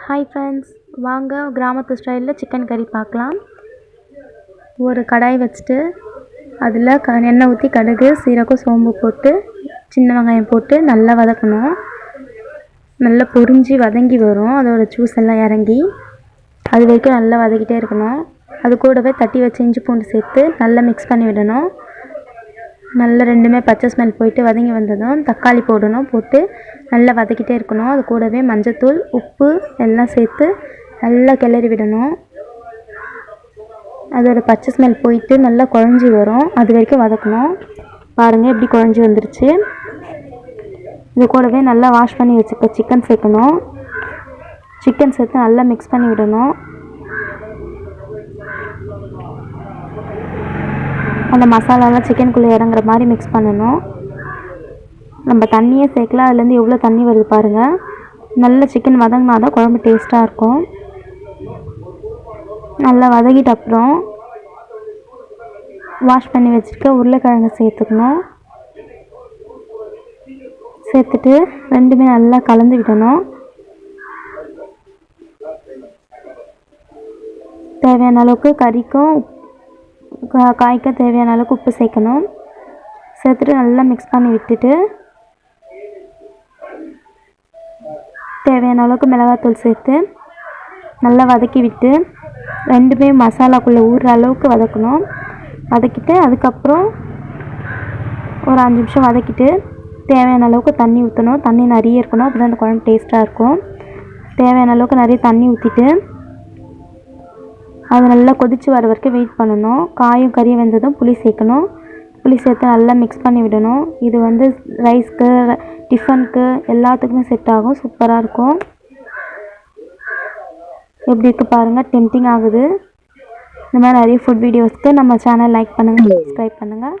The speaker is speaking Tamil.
ஹாய் ஃப்ரெண்ட்ஸ், வாங்க கிராமத்து ஸ்டைலில் சிக்கன் கறி பார்க்கலாம். ஒரு கடாய் வச்சுட்டு அதில் எண்ணெய் ஊற்றி கடுகு, சீரகம், சோம்பு போட்டு சின்ன வெங்காயம் போட்டு நல்லா வதக்கணும். நல்லா பொரிஞ்சு வதங்கி வரும், அதோட ஜூஸ் எல்லாம் இறங்கி அது வரைக்கும் நல்லா வதக்கிட்டே இருக்கணும். அது கூடவே தட்டி வச்சு இஞ்சி பூண்டு சேர்த்து நல்லா மிக்ஸ் பண்ணி விடணும். நல்லா ரெண்டுமே பச்சை ஸ்மெல் போயிட்டு வதங்கி வந்ததும் தக்காளி போடணும். போட்டு நல்லா வதக்கிட்டே இருக்கணும். அது கூடவே மஞ்சத்தூள், உப்பு எல்லாம் சேர்த்து நல்லா கிளறி விடணும். அதோட பச்சை ஸ்மெல் போயிட்டு நல்லா குழஞ்சி வரும், அது வரைக்கும் வதக்கணும். பாருங்கள் எப்படி குழஞ்சி வந்துருச்சு. இது கூடவே நல்லா வாஷ் பண்ணி வச்சுக்க சிக்கன் சேர்க்கணும். சிக்கன் சேர்த்து நல்லா மிக்ஸ் பண்ணி விடணும். அந்த மசாலாலாம் சிக்கனுக்குள்ளே இறங்குற மாதிரி மிக்ஸ் பண்ணணும். நம்ம தண்ணியே சேர்க்கலாம், அதுலேருந்து எவ்வளோ தண்ணி வருது பாருங்கள். நல்ல சிக்கன் வதங்கினா தான் குழம்பு டேஸ்ட்டாக இருக்கும். நல்லா வதக்கிட்ட அப்புறம் வாஷ் பண்ணி வச்சுருக்க உருளைக்கிழங்கு சேர்த்துக்கணும். சேர்த்துட்டு ரெண்டுமே நல்லா கலந்து விடணும். தேவையான அளவுக்கு கறிக்கும் காய்க்க தேவையான அளவுக்கு உப்பு சேர்க்கணும். சேர்த்துட்டு நல்லா மிக்ஸ் பண்ணி விட்டுட்டு தேவையான அளவுக்கு மிளகாத்தூள் சேர்த்து நல்லா வதக்கி விட்டு ரெண்டுமே மசாலாக்குள்ளே ஊறுற அளவுக்கு வதக்கணும். வதக்கிட்டு அதுக்கப்புறம் ஒரு 5 நிமிஷம் வதக்கிட்டு தேவையான அளவுக்கு தண்ணி ஊற்றணும். தண்ணி நிறைய இருக்கணும், அப்போ தான் அந்த குழம்பு டேஸ்ட்டாக இருக்கும். தேவையான அளவுக்கு நிறைய தண்ணி ஊற்றிட்டு அது நல்லா கொதித்து வர வரைக்கும் வெயிட் பண்ணணும். காயும் கறியும் வெந்ததும் புளி சேர்க்கணும். புளி சேர்த்து நல்லா மிக்ஸ் பண்ணி விடணும். இது ரைஸ்க்கு, டிஃபனுக்கு எல்லாத்துக்குமே செட் ஆகும், சூப்பராக இருக்கும். எப்படி இருக்குது பாருங்கள், டெம்டிங் ஆகுது. இந்த மாதிரி நிறைய ஃபுட் வீடியோஸ்க்கு நம்ம சேனல் லைக் பண்ணுங்கள், சப்ஸ்கிரைப் பண்ணுங்கள்.